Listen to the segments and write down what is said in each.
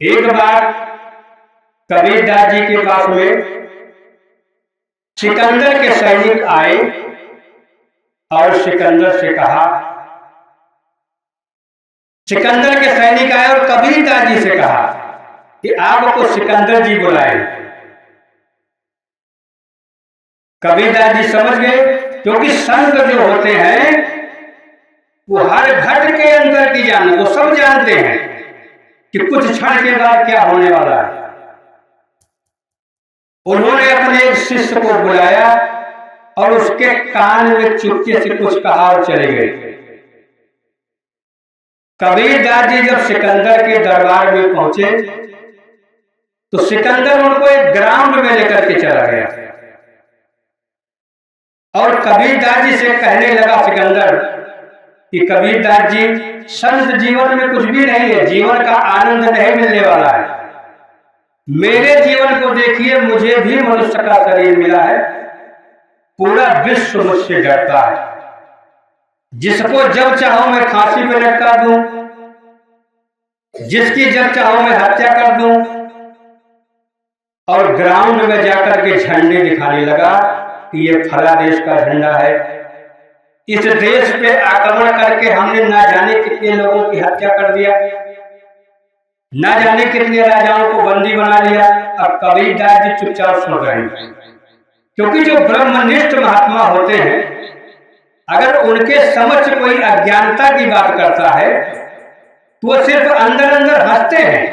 एक बार कबीरदास जी के पास में सिकंदर के सैनिक आए और सिकंदर से कहा, सिकंदर के सैनिक आए और कबीरदास जी से कहा कि आपको सिकंदर जी बुलाए। कबीरदास जी समझ गए, क्योंकि संत जो होते हैं वो हर घट के अंदर की जान, वो सब जानते हैं कि कुछ क्षण के बाद क्या होने वाला है। उन्होंने अपने एक शिष्य को बुलाया और उसके कान में चुपके से कुछ कहा और चले गए। कबीरदास जी जब सिकंदर के दरबार में पहुंचे तो सिकंदर उनको एक ग्राउंड में लेकर के चला गया और कबीरदास जी से कहने लगा सिकंदर कि कबीरदास जी, संत जीवन में कुछ भी नहीं है, जीवन का आनंद नहीं मिलने वाला है। मेरे जीवन को देखिए, मुझे भी मनुष्य का शरीर मिला है, पूरा विश्व मुझसे डरता है। जिसको जब चाहो मैं फांसी में लटका दूं, जिसकी जब चाहो मैं हत्या कर दूं। और ग्राउंड में जाकर के झंडे दिखाने लगा कि ये फला देश का झंडा है, इस देश पे आक्रमण करके हमने ना जाने कितने लोगों की हत्या कर दिया, ना जाने कितने राजाओं को बंदी बना लिया। अब कबीरदास जी चुपचाप सुन रहे हैं, क्योंकि जो ब्रह्मनिष्ठ महात्मा होते हैं, अगर उनके समक्ष कोई अज्ञानता की बात करता है तो वो सिर्फ अंदर अंदर हंसते हैं।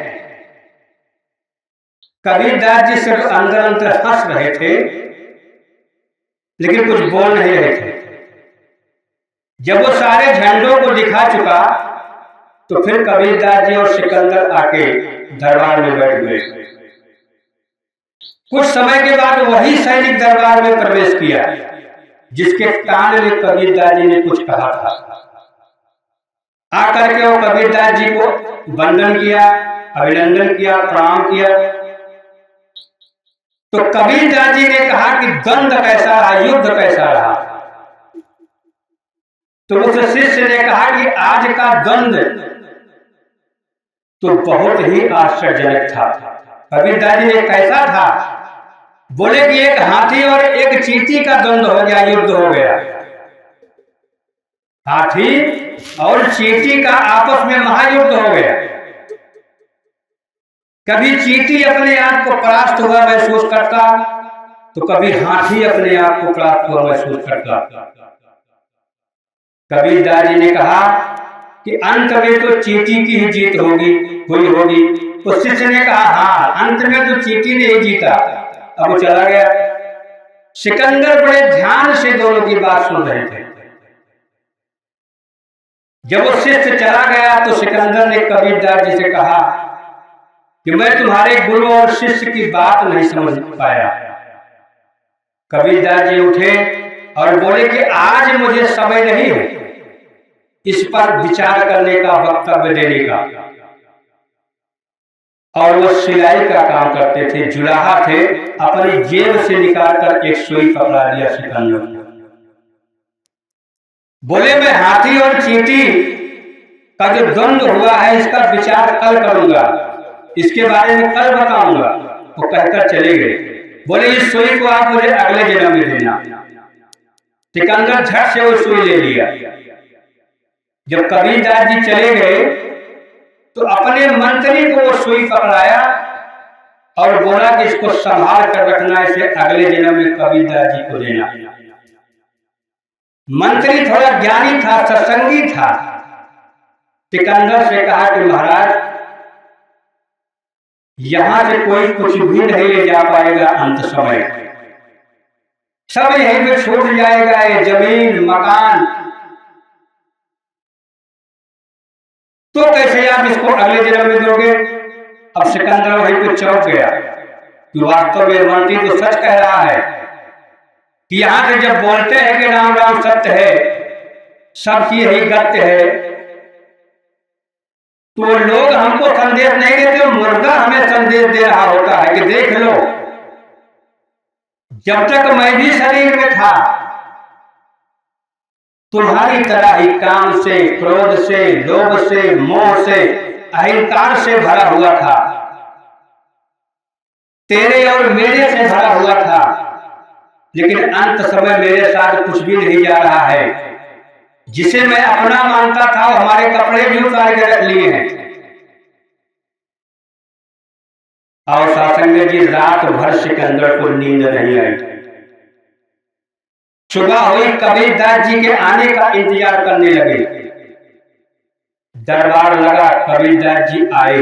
कबीरदास जी सिर्फ अंदर अंदर हंस रहे थे, लेकिन कुछ बोल नहीं रहे थे। जब वो सारे झंडों को दिखा चुका तो फिर कबीरदास जी और सिकंदर आके दरबार में बैठ गए। कुछ समय के बाद वही सैनिक दरबार में प्रवेश किया जिसके कान में कबीरदास जी ने कुछ कहा था। आकर के वो कबीरदास जी को वंदन किया, अभिनंदन किया, प्रणाम किया। तो कबीरदास जी ने कहा कि द्वंद्व कैसा रहा, युद्ध कैसा रहा। तो उस शिष्य ने कहा कि आज का द्वंद्व तो बहुत ही आश्चर्यजनक था। कबीरदास जी ने कैसा था, बोले कि एक हाथी और एक चींटी का द्वंद्व हो गया, युद्ध हो गया। हाथी और चींटी का आपस में महायुद्ध हो गया। कभी चींटी अपने आप को परास्त हुआ महसूस करता तो कभी हाथी अपने आप को परास्त हुआ महसूस करता। कबीरदास जी ने कहा कि अंत में तो चींटी की ही जीत हुई होगी। उस शिष्य ने कहा, हाँ, अंत में तो चींटी ने ही जीता। अब वो चला गया। सिकंदर बड़े ध्यान से दोनों की बात सुन रहे थे। जब वो शिष्य चला गया तो सिकंदर ने कबीरदास जी से कहा कि मैं तुम्हारे गुरु और शिष्य की बात नहीं समझ पाया। कबीरदास जी उठे और बोले कि आज मुझे समय नहीं है इस पर विचार करने का, वक्तव्य देने का। और वो सिलाई का काम करते थे, जुलाहा थे। अपनी जेब से निकालकर एक सुई पकड़ा दिया सिकंदर। बोले मैं हाथी और चींटी का जो द्वंद्व हुआ है इसका विचार कल करूंगा, इसके बारे में कल बताऊंगा। वो कहकर चले गए। बोले इस सुई को आप मुझे अगले जन्म में देना। सिकंदर झट से वो सुई ले लिया। जब कबीरदास जी चले गए तो अपने मंत्री को वो सुई पकड़ाया और बोला कि इसको संभाल कर रखना, इसे अगले जन्म में कबीरदास जी को देना। मंत्री थोड़ा ज्ञानी था, सत्संगी था। सिकंदर से कहा कि महाराज, यहां से कोई कुछ भी नहीं ले जा पाएगा, अंत समय सब यहीं पे छूट जाएगा, ये जमीन मकान। तो कैसे आप इसको अगले जन्म में दोगे? अब सिकंदर वहीं पे चौंक गया कि वास्तव में मंत्री तो सच कह रहा है कि यहां से जब बोलते हैं कि राम राम सत्य है, सबकी यही गत्य है, तो लोग हमको संदेश नहीं देते, मुर्दा हमें संदेश दे रहा होता है कि देख लो, जब तक मैं भी शरीर में था तुम्हारी तरह ही काम से, क्रोध से, लोभ से, मोह से, अहंकार से भरा हुआ था। तेरे और मेरे से भरा हुआ था, लेकिन अंत समय मेरे साथ कुछ भी नहीं जा रहा है। जिसे मैं अपना मानता था वो हमारे कपड़े भी उतार के रख लिए हैं। और शासन जी रात भर सिकंदर को नींद नहीं आई। सुबह हुई, कबीरदास जी के आने का इंतजार करने लगे। दरबार लगा, कबीरदास जी आए।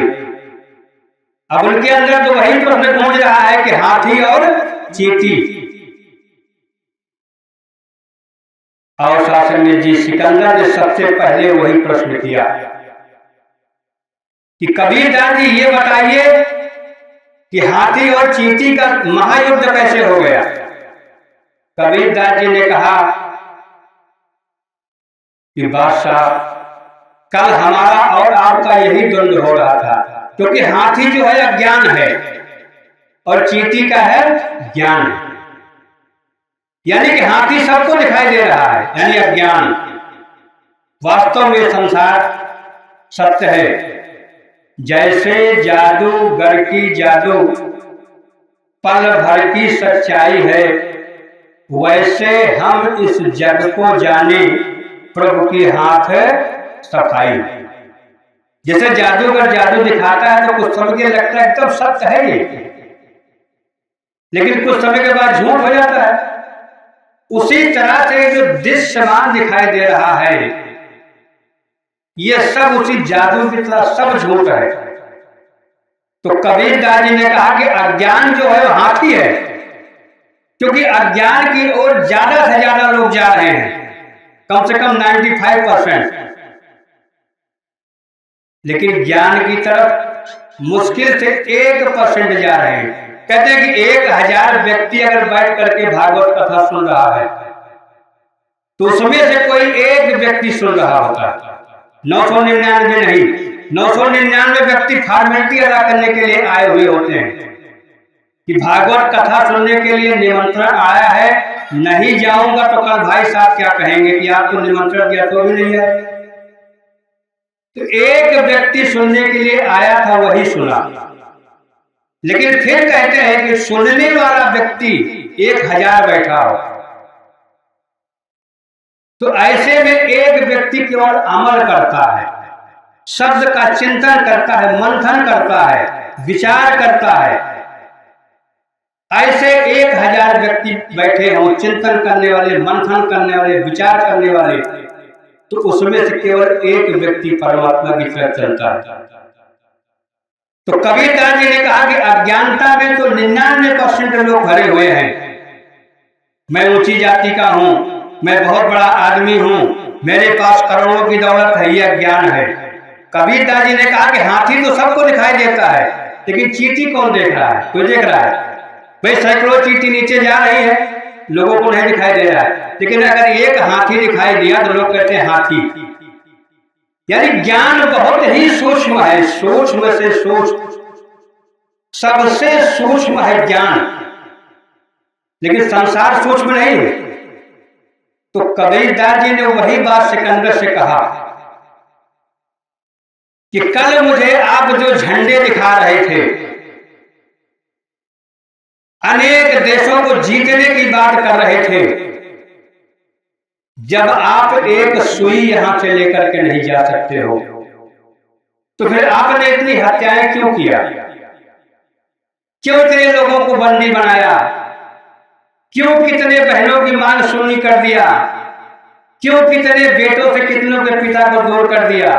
अब उनके अंदर तो वही प्रश्न गूंज रहा है कि हाथी और चींटी। और शासन जी सिकंदर ने सबसे पहले वही प्रश्न किया कि कबीरदास जी ये बताइए कि हाथी और चींटी का महायुद्ध कैसे हो गया। कबीरदास जी ने कहा कि बादशाह, कल हमारा और आपका यही द्वंद्व हो रहा था, क्योंकि हाथी जो है अज्ञान है और चींटी का है ज्ञान। यानी कि हाथी सबको दिखाई दे रहा है, यानी अज्ञान। वास्तव में संसार सत्य है। जैसे जादूगर की जादू पल भर की सच्चाई है, वैसे हम इस जग को जाने प्रभु की हाथ सफाई। जैसे जादूगर जादू दिखाता है तो कुछ समय के लगता है एकदम सत्य है ये, लेकिन कुछ समय के बाद झूठ हो जाता है। उसी तरह से जो दृश्यमान दिखाई दे रहा है ये सब उसी जादू की तरह सब झूठ है। तो कबीरदास जी ने कहा कि अज्ञान जो है वो हाथी है, क्योंकि अज्ञान की ओर ज्यादा से ज्यादा लोग जा रहे हैं, कम से कम 95%। लेकिन ज्ञान की तरफ मुश्किल से 1% जा रहे हैं। कहते हैं कि 1000 व्यक्ति अगर बैठ करके भागवत कथा सुन रहा है तो उसमें से कोई एक व्यक्ति सुन रहा होता है, 999 नहीं। 999 व्यक्ति फॉर्मेलिटी अदा करने के लिए आए हुए होते हैं कि भागवत कथा सुनने के लिए निमंत्रण आया है, नहीं जाऊंगा तो कल भाई साहब क्या कहेंगे कि आपको निमंत्रण दिया तो भी नहीं आए। तो एक व्यक्ति सुनने के लिए आया था, वही सुना। लेकिन फिर कहते हैं कि सुनने वाला व्यक्ति 1000 बैठा हो, तो ऐसे में एक व्यक्ति केवल अमल करता है, शब्द का चिंतन करता है, मंथन करता है, विचार करता है। ऐसे 1000 व्यक्ति बैठे हों, चिंतन करने वाले, मंथन करने वाले, विचार करने वाले, तो उसमें से केवल एक व्यक्ति परमात्मा की तरफ चलता है। तो कबीरदास जी ने कहा कि अज्ञानता में तो 99% लोग भरे हुए हैं। मैं ऊंची जाति का हूं, मैं बहुत बड़ा आदमी हूं, मेरे पास करोड़ों की दौलत है, यह अज्ञान है। कबीरदास जी ने कहा कि हाथी तो सबको दिखाई देता है, लेकिन चींटी कौन देख रहा है? कोई देख रहा है? भाई सैकड़ों चींटी नीचे जा रही है, लोगों को नहीं दिखाई दे रहा है, लेकिन अगर एक हाथी दिखाई दिया तो लोग कहते हैं हाथी। यानी ज्ञान बहुत ही सूक्ष्म है, सूक्ष्म से सूक्ष्म, सबसे सूक्ष्म है ज्ञान, लेकिन संसार सूक्ष्म नहीं है। तो कबीरदास जी ने वही बात सिकंदर से कहा कि कल मुझे आप जो झंडे दिखा रहे थे, अनेक देशों को जीतने की बात कर रहे थे, जब आप एक सुई यहां से लेकर के नहीं जा सकते हो, तो फिर आपने इतनी हत्याएं क्यों किया? क्यों इतने लोगों को बंदी बनाया? क्यों कितने बहनों की मांग शून्य कर दिया? क्यों कितने बेटों से कितनों के पिता को दूर कर दिया?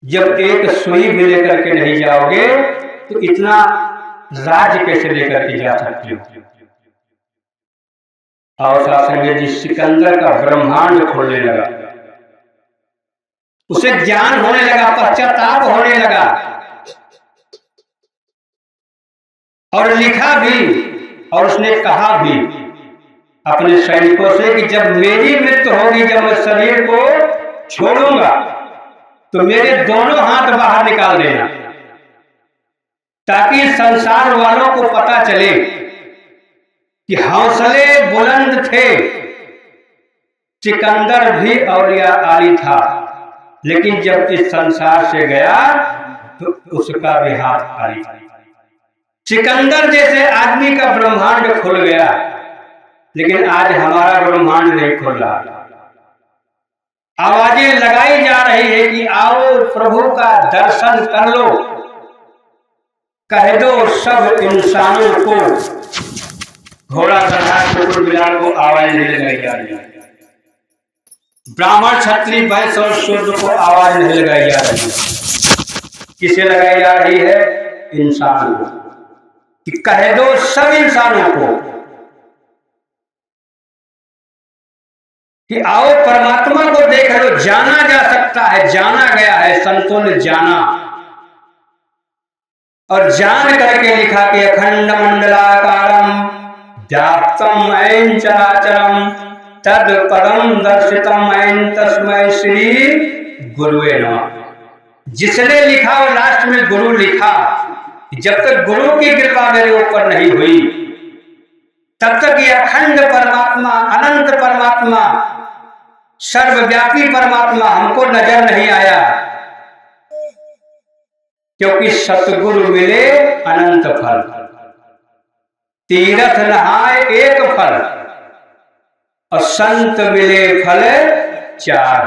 जब एक सुई भी लेकर के नहीं जाओगे तो इतना राज्य कैसे लेकर के जा सकते हो? और शासन जी सिकंदर का ब्रह्मांड खोलने लगा, उसे ज्ञान होने लगा, पश्चाताप होने लगा, और लिखा भी और उसने कहा भी अपने सैनिकों से कि जब मेरी मृत्यु होगी, जब मैं शरीर को छोड़ूंगा, तो मेरे दोनों हाथ बाहर निकाल देना, ताकि संसार वालों को पता चले कि हौसले बुलंद थे, सिकंदर भी औलिया आली था, लेकिन जब इस संसार से गया तो उसका भी हाथ खाली। सिकंदर जैसे आदमी का ब्रह्मांड खुल गया, लेकिन आज हमारा ब्रह्मांड नहीं खुल रहा। आवाजें लगाई जा रही है कि आओ प्रभु का दर्शन कर लो, कह दो सब इंसानों को, घोड़ा गधा कुकुर बिलार को आवाज नहीं लगाई जा रही है। ब्राह्मण क्षत्रिय वैश्य और शूद्र को आवाज नहीं लगाई जा रही है। किसे लगाई जा रही है? इंसान को, कि कह दो सब इंसानों को कि आओ परमात्मा को देख लो। जाना जा सकता है, जाना गया है, संतों ने जाना और जान करके लिखा कि अखंड मंडलाकारम व्याप्तम ऐन चराचरम तद पदम दर्शितम ऐन तस्मै श्री गुरुवे नमः। जिसने लिखा वो लास्ट में गुरु लिखा। जब तक गुरु की कृपा मेरे ऊपर नहीं हुई तब तक ये अखंड परमात्मा, अनंत परमात्मा, सर्वव्यापी परमात्मा हमको नजर नहीं आया, क्योंकि सतगुरु मिले अनंत फल, तीर्थ नहाए एक फल और संत मिले फल चार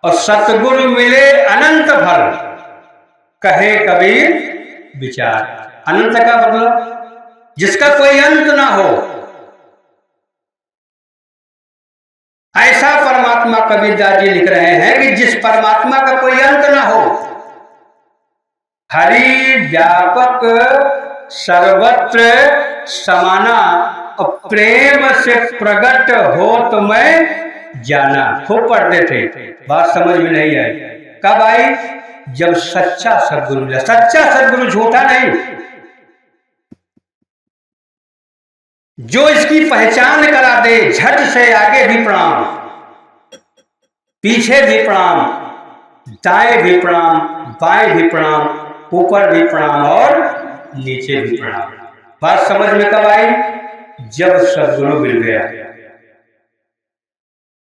और सतगुरु मिले अनंत फल, कहे कबीर विचार। अनंत का मतलब जिसका कोई अंत ना हो, ऐसा परमात्मा कबीरदास जी लिख रहे हैं कि जिस परमात्मा का कोई अंत ना हो। हरि व्यापक सर्वत्र समाना और प्रेम से प्रकट हो तो मैं जाना। खूब पढ़ते थे, बात समझ में नहीं आई। कब आई? जब सच्चा सद्गुरु मिला। सच्चा सद्गुरु झूठा नहीं, जो इसकी पहचान करा दे, झट से आगे भी प्रणाम, पीछे भी प्रणाम, दाएं भी प्रणाम, बाएं भी प्रणाम, ऊपर भी प्रणाम और नीचे भी प्रणाम। बात समझ में कब आई? जब सद्गुरु मिल गया।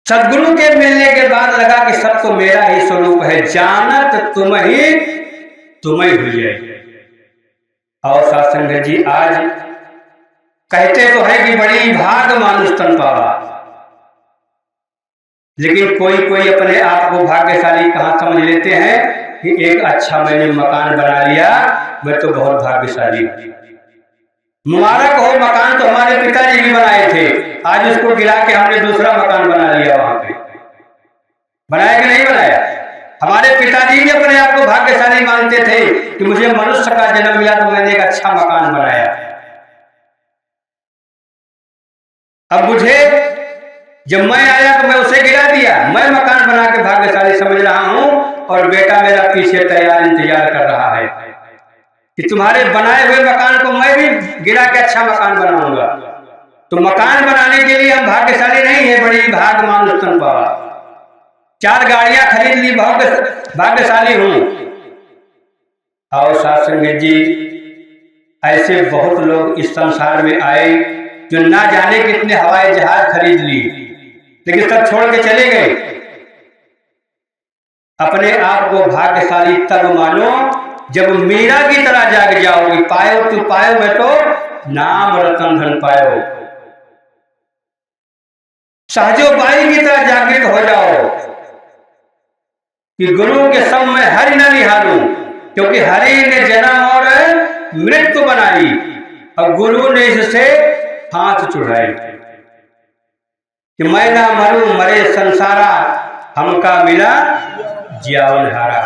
सद्गुरु के मिलने के बाद लगा कि सब तो मेरा ही स्वरूप है, जानत तुम ही हुई। और सत्संग जी आज कहते तो है कि बड़ी भाग मानुष तन पावा, लेकिन कोई कोई अपने आप को भाग्यशाली कहाँ समझ लेते हैं कि एक अच्छा मैंने मकान बना लिया, मैं तो बहुत भाग्यशाली हूं। मुबारक हो, मकान तो हमारे पिताजी भी बनाए थे, आज उसको गिरा के हमने दूसरा मकान बना लिया। वहां पे बनाया कि नहीं बनाया? हमारे पिताजी भी अपने आप को भाग्यशाली मानते थे कि मुझे मनुष्य का जन्म मिला तो मैंने एक अच्छा मकान बनाया। अब मुझे जब मैं आया तो मैं उसे गिरा दिया। मैं मकान बना के भाग्यशाली समझ रहा हूं और बेटा मेरा पीछे तैयार इंतजार कर रहा है कि तुम्हारे बनाए हुए मकान को मैं भी गिरा के अच्छा मकान बनाऊंगा। तो मकान बनाने के लिए हम भाग्यशाली नहीं है, बड़ी भाग मानुष तन पावा। 4 गाड़ियां खरीद ली, भाग्यशाली हूं। और सत्संग जी, ऐसे बहुत लोग इस संसार में आए जो ना जाने कितने हवाई जहाज खरीद ली, लेकिन सब छोड़ के चले गए। अपने आप को भाग्यशाली तब मानो जब मीरा की तरह जाग जाओगे। पायो तू पायो मैं तो नाम रतन धन पायो। सहजो बाई की तरह जागृत हो जाओ कि गुरु के सब में हरि न निहारूं, क्योंकि हरि ने जन्म और मृत्यु बनाई और गुरु ने इससे हाथ चुड़ाई कि मैं ना मरूं मरे संसारा, हमका मिला जियावन हारा।